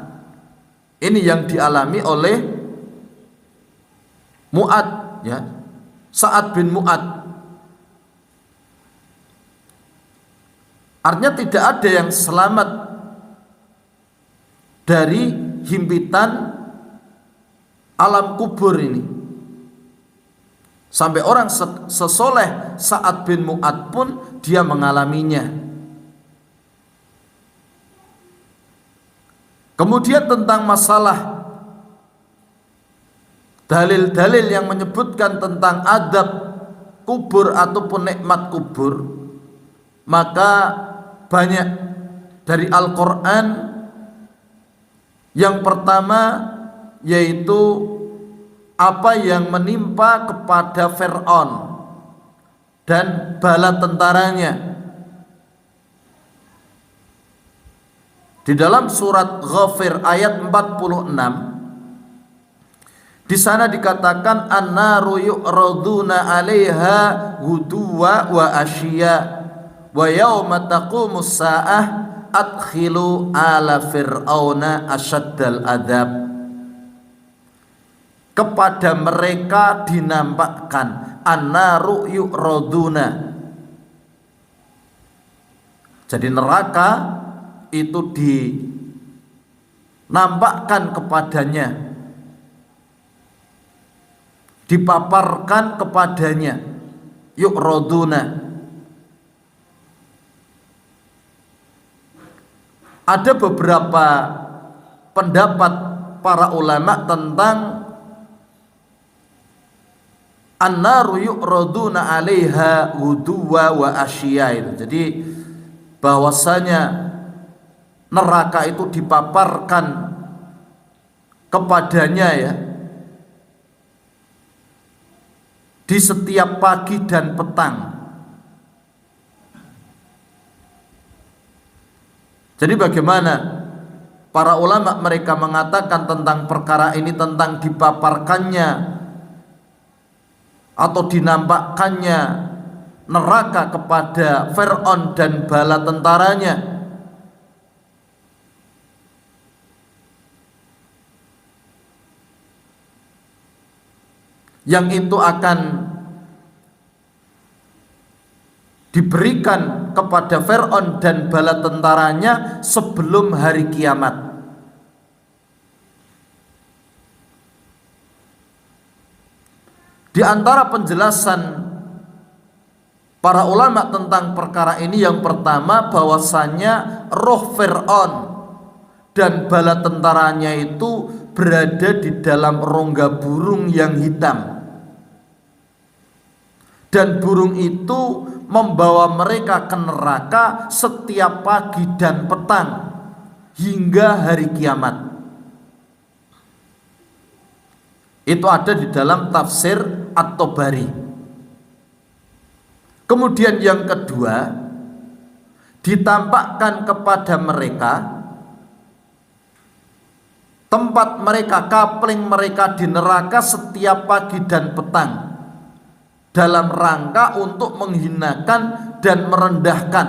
Ini yang dialami oleh Mu'ad, ya, Sa'ad bin Mu'ad. Artinya tidak ada yang selamat dari himpitan alam kubur ini. Sampai orang sesoleh Sa'ad bin Mu'ad pun dia mengalaminya. Kemudian tentang masalah dalil-dalil yang menyebutkan tentang adab kubur ataupun nikmat kubur, maka banyak dari Al-Quran. Yang pertama yaitu apa yang menimpa kepada Fir'aun dan bala tentaranya. Di dalam surat Ghafir ayat 46, di sana dikatakan annaru yu'raduna 'alaiha ghuduwa wa asyiya wa yauma taqumus saah adkhilu ala fir'auna asyaddal adzab. Kepada mereka dinampakkan, annaru yu'raduna, Jadi neraka itu dinampakkan kepadanya, dipaparkan kepadanya, yu'raduna. Ada beberapa pendapat para ulama tentang an-naru yu'raduna 'alaiha ghuduwa wa asyiya itu. Jadi bahwasanya neraka itu dipaparkan kepadanya ya di setiap pagi dan petang. Jadi bagaimana para ulama mereka mengatakan tentang perkara ini, tentang dipaparkannya atau dinampakkannya neraka kepada Fir'aun dan bala tentaranya. Yang itu akan diberikan kepada Fir'aun dan bala tentaranya sebelum hari kiamat. Di antara penjelasan para ulama tentang perkara ini, yang pertama bahwasanya roh Fir'aun dan bala tentaranya itu berada di dalam rongga burung yang hitam, dan burung itu membawa mereka ke neraka setiap pagi dan petang hingga hari kiamat. Itu ada di dalam tafsir At-Tabari. Kemudian yang kedua, ditampakkan kepada mereka tempat mereka, kapling mereka di neraka setiap pagi dan petang, dalam rangka untuk menghinakan dan merendahkan,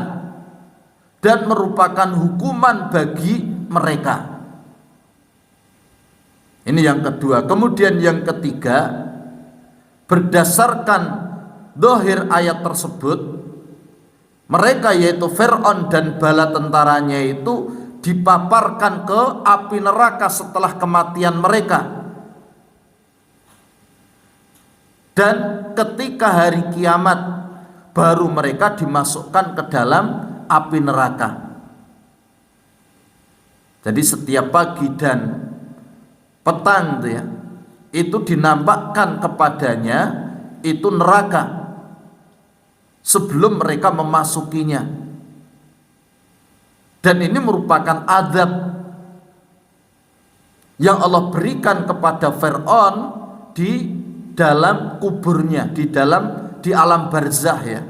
dan merupakan hukuman bagi mereka. Ini yang kedua. Kemudian yang ketiga, berdasarkan zahir ayat tersebut, mereka yaitu Fir'aun dan bala tentaranya itu dipaparkan ke api neraka setelah kematian mereka, dan ketika hari kiamat baru mereka dimasukkan ke dalam api neraka. Jadi setiap pagi dan petang itu dinampakkan kepadanya itu neraka sebelum mereka memasukinya. Dan ini merupakan azab yang Allah berikan kepada Fir'aun di dalam kuburnya, di alam barzah ya,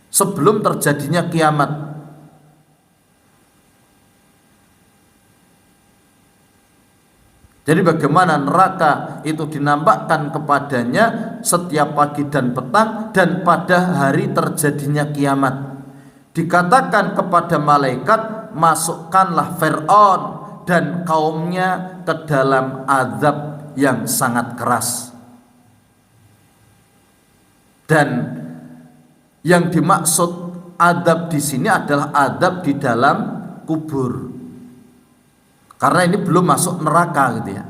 sebelum terjadinya kiamat. Jadi bagaimana neraka itu dinampakkan kepadanya setiap pagi dan petang, dan pada hari terjadinya kiamat dikatakan kepada malaikat, masukkanlah Fir'aun dan kaumnya ke dalam azab yang sangat keras. Dan yang dimaksud azab di sini adalah azab di dalam kubur, karena ini belum masuk neraka gitu ya.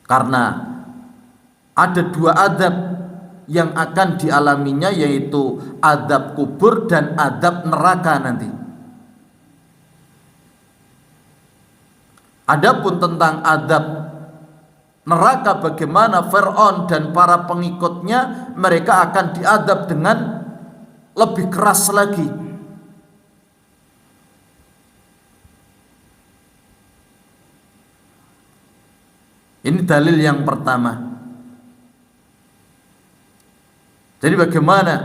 Karena ada dua azab yang akan dialaminya, yaitu azab kubur dan azab neraka nanti. Adapun tentang azab neraka, bagaimana Fir'aun dan para pengikutnya, mereka akan diazab dengan lebih keras lagi. Ini dalil yang pertama. Jadi bagaimana?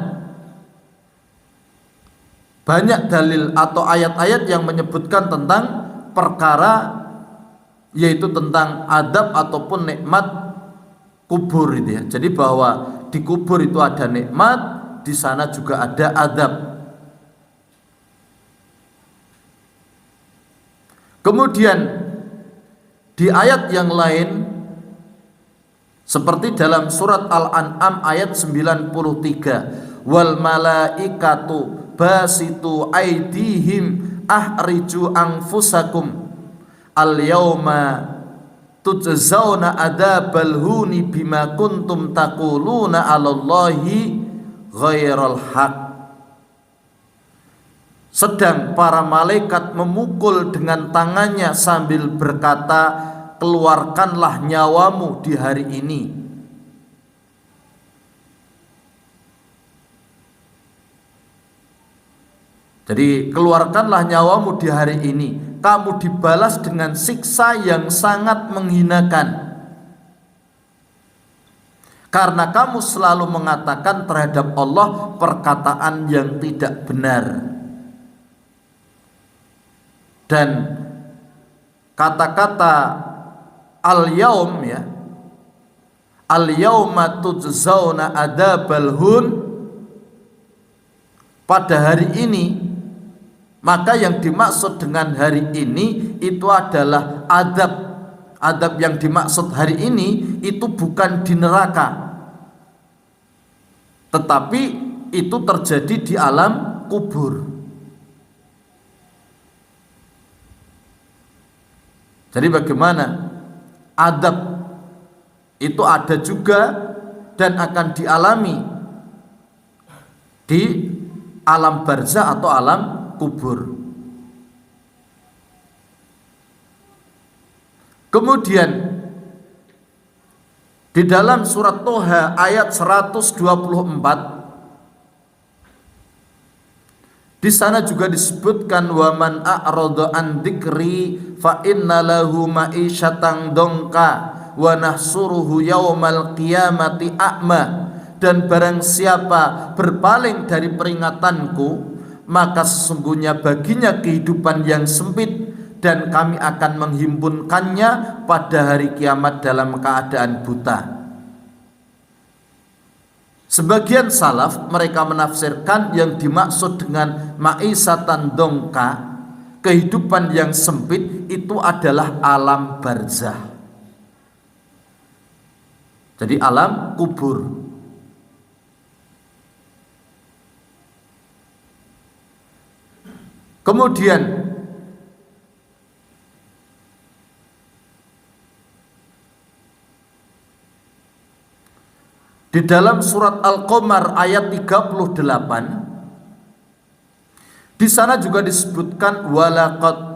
Banyak dalil atau ayat-ayat yang menyebutkan tentang perkara, yaitu tentang adab ataupun nikmat kubur itu ya. Jadi bahwa di kubur itu ada nikmat, di sana juga ada adab. Kemudian di ayat yang lain Seperti dalam surat Al-An'am ayat 93, wal malaikatu basitu aidihim ahriju anfusakum al yauma tujzauna adzabal huni bima kuntum taquluna 'alallahi ghairal haq. Sedang para malaikat memukul dengan tangannya sambil berkata, keluarkanlah nyawamu di hari ini. Jadi keluarkanlah nyawamu di hari ini. Kamu dibalas dengan siksa yang sangat menghinakan, karena kamu selalu mengatakan terhadap Allah perkataan yang tidak benar. Dan kata-kata al-yaum ya, al-yauma tujzauna adzabal hun, pada hari ini, maka yang dimaksud dengan hari ini itu adalah adab. Adab yang dimaksud hari ini itu bukan di neraka, tetapi itu terjadi di alam kubur. Jadi bagaimana? Adab itu ada juga dan akan dialami di alam barzah atau alam kubur. Kemudian di dalam surat Toha ayat 124, di sana juga disebutkan wa man a'rada an dzikri fa inna lahu ma'isyatan dongka wa nahsuruhu yaumal qiyamati a'ma, dan barang siapa berpaling dari peringatanku maka sesungguhnya baginya kehidupan yang sempit dan kami akan menghimpunkannya pada hari kiamat dalam keadaan buta. Sebagian salaf mereka menafsirkan yang dimaksud dengan ma'isatan dongka, kehidupan yang sempit, itu adalah alam barzah. Jadi alam kubur. Kemudian di dalam surat Al-Qamar ayat 38, di sana juga disebutkan walaqad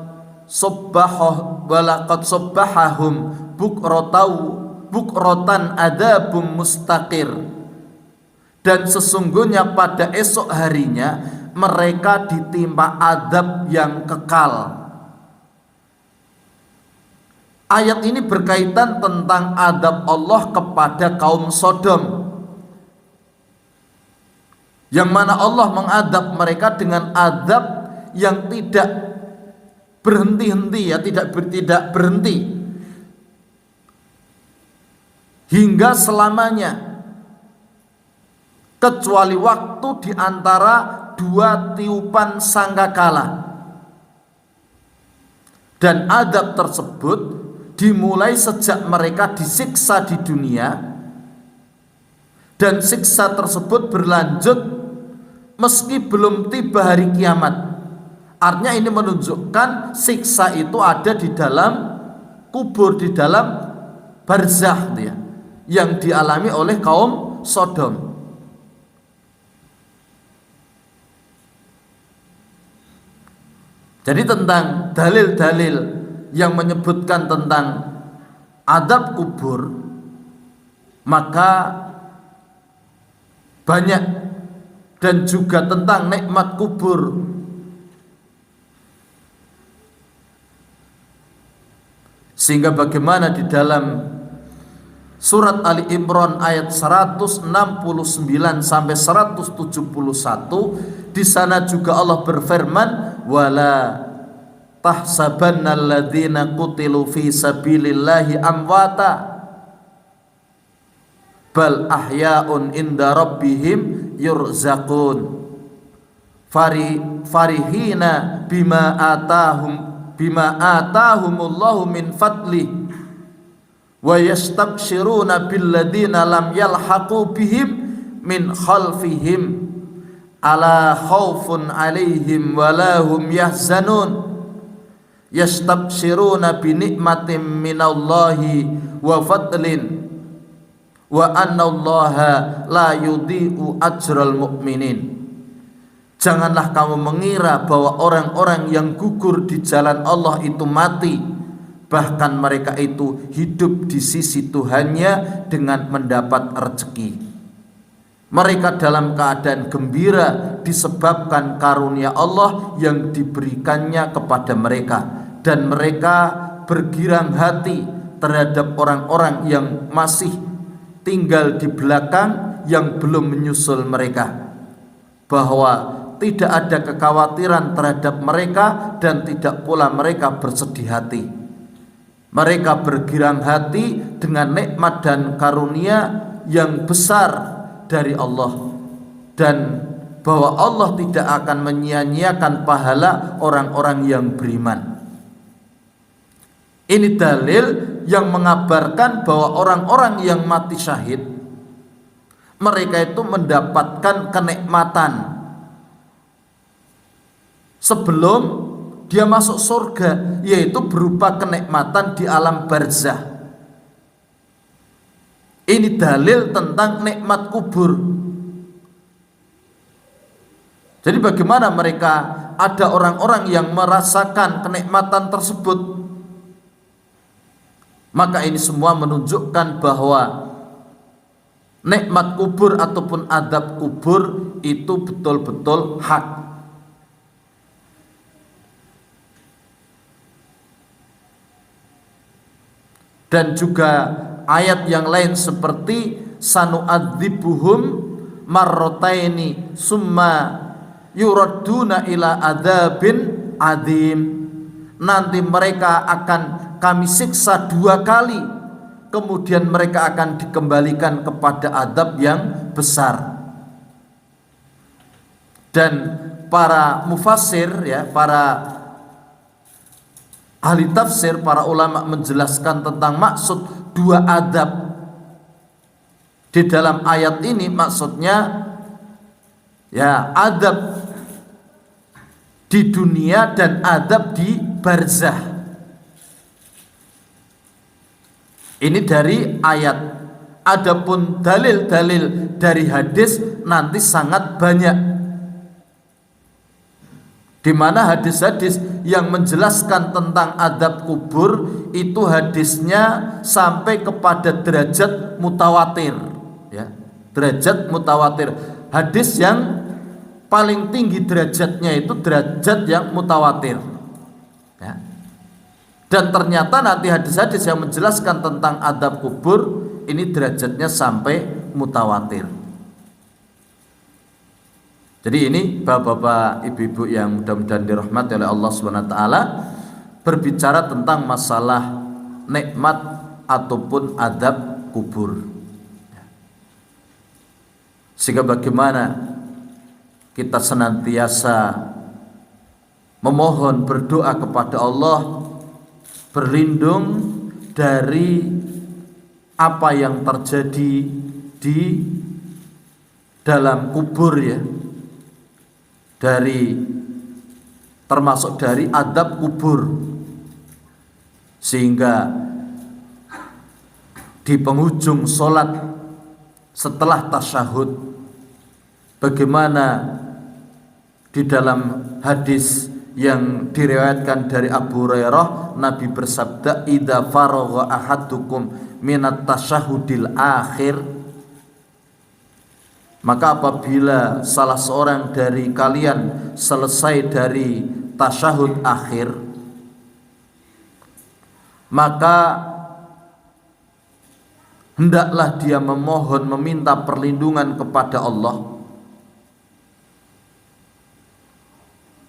sabbahahum bukratan adzabum mustaqir, dan sesungguhnya pada esok harinya mereka ditimpa azab yang kekal. Ayat ini berkaitan tentang azab Allah kepada kaum Sodom, yang mana Allah mengadab mereka dengan azab yang tidak berhenti-henti ya, tidak berhenti hingga selamanya, kecuali waktu di antara dua tiupan sangkakala. Dan azab tersebut dimulai sejak mereka disiksa di dunia, dan siksa tersebut berlanjut meski belum tiba hari kiamat. Artinya ini menunjukkan siksa itu ada di dalam kubur, di dalam barzah ya, yang dialami oleh kaum Sodom. Jadi tentang dalil-dalil yang menyebutkan tentang azab kubur, maka banyak, dan juga tentang nikmat kubur. Sehingga bagaimana di dalam surat Ali Imran ayat 169 sampai 171, di sana juga Allah berfirman wala tahsabannal ladzina qutilu fi sabilillahi amwata bal ahya'un inda rabbihim yurzaqun farihina bima atahumullahu min fadli wa yastabshiruna billadzina lam yalhaqu bihim min khalfihim ala khaufun alaihim walahum yahzanun yastabshiruna bi nikmatin minallahi wa fadlin wa annallaha la yudhi'u ajral mu'minin. Janganlah kamu mengira bahwa orang-orang yang gugur di jalan Allah itu mati, bahkan mereka itu hidup di sisi Tuhannya dengan mendapat rezeki. Mereka dalam keadaan gembira disebabkan karunia Allah yang diberikannya kepada mereka, dan mereka bergirang hati terhadap orang-orang yang masih tinggal di belakang yang belum menyusul mereka, bahwa tidak ada kekhawatiran terhadap mereka dan tidak pula mereka bersedih hati. Mereka bergirang hati dengan nikmat dan karunia yang besar dari Allah, dan bahwa Allah tidak akan menyia-nyiakan pahala orang-orang yang beriman. Ini dalil yang mengabarkan bahwa orang-orang yang mati syahid, mereka itu mendapatkan kenikmatan sebelum dia masuk surga, yaitu berupa kenikmatan di alam barzah. Ini dalil tentang nikmat kubur. Jadi bagaimana mereka, ada orang-orang yang merasakan kenikmatan tersebut, maka ini semua menunjukkan bahwa nikmat kubur ataupun adab kubur itu betul-betul hak. Dan juga ayat yang lain seperti sanu'adzibuhum marrataini summa yuradduna ila adzabin adzim. Nanti mereka akan kami siksa 2 kali, kemudian mereka akan dikembalikan kepada adab yang besar. Dan para mufassir, ya, para ahli tafsir, para ulama menjelaskan tentang maksud 2 adab di dalam ayat ini. Maksudnya ya adab di dunia dan adab di barzah. Ini dari ayat. Adapun dalil-dalil dari hadis nanti sangat banyak, di mana hadis-hadis yang menjelaskan tentang adab kubur itu hadisnya sampai kepada derajat mutawatir, ya, derajat mutawatir. Hadis yang paling tinggi derajatnya itu derajat yang mutawatir, ya. Dan ternyata nanti hadis-hadis yang menjelaskan tentang adab kubur ini derajatnya sampai mutawatir. Jadi ini bapak-bapak, ibu-ibu yang mudah-mudahan dirahmati oleh Allah Subhanahu wa taala, berbicara tentang masalah nikmat ataupun adab kubur. Sehingga bagaimana kita senantiasa memohon, berdoa kepada Allah, berlindung dari apa yang terjadi di dalam kubur, ya, dari termasuk dari adab kubur, sehingga di penghujung sholat setelah tasyahud, bagaimana di dalam hadis yang diriwayatkan dari Abu Hurairah, Nabi bersabda, idza faragha ahadukum minat tasyahudil akhir, maka apabila salah seorang dari kalian selesai dari tasyahud akhir, maka hendaklah dia memohon, meminta perlindungan kepada Allah.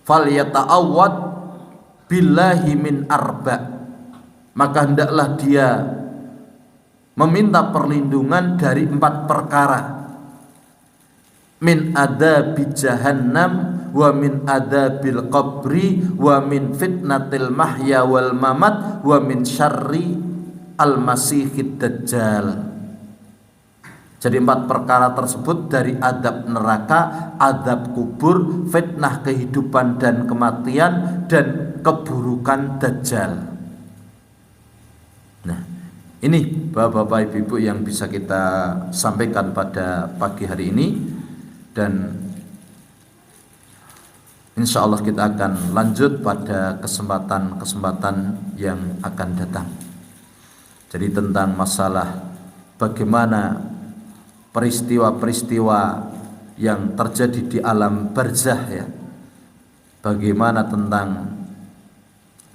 Falyata'awwad billahi min arba', maka hendaklah dia meminta perlindungan dari 4 perkara. Min adabi jahannam, wa min adabil qabri, wa min fitnatil mahya wal mamat, wa min syarri al-Masihid Dajjal. Jadi 4 perkara tersebut dari adab neraka, adab kubur, fitnah kehidupan dan kematian, dan keburukan Dajjal. Nah, ini Bapak-bapak Ibu-ibu yang bisa kita sampaikan pada pagi hari ini, dan insya Allah kita akan lanjut pada kesempatan-kesempatan yang akan datang. Jadi tentang masalah bagaimana peristiwa-peristiwa yang terjadi di alam barzah ya. Bagaimana tentang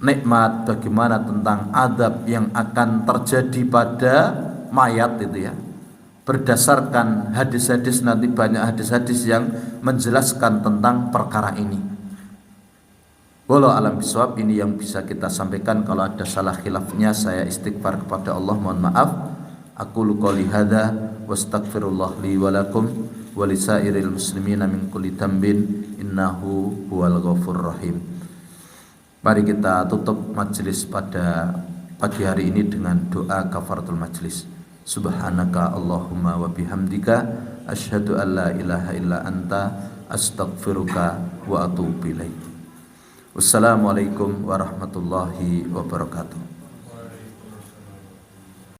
nikmat, bagaimana tentang adab yang akan terjadi pada mayat itu ya. Berdasarkan hadis-hadis, nanti banyak hadis-hadis yang menjelaskan tentang perkara ini. Wallahu alam bisawab, ini yang bisa kita sampaikan. Kalau ada salah khilafnya saya istighfar kepada Allah, mohon maaf. Aqulu qouli hadza wastaghfirullah li wa lakum wa lisairil muslimina min kulli dhanbin innahu huwal ghafurur rahim. Mari kita tutup majelis pada pagi hari ini dengan doa kafaratul majelis. Subhanaka Allahumma wa bihamdika asyhadu an la ilaha illa anta astaghfiruka wa atubu ilaik. Wassalamualaikum warahmatullahi wabarakatuh.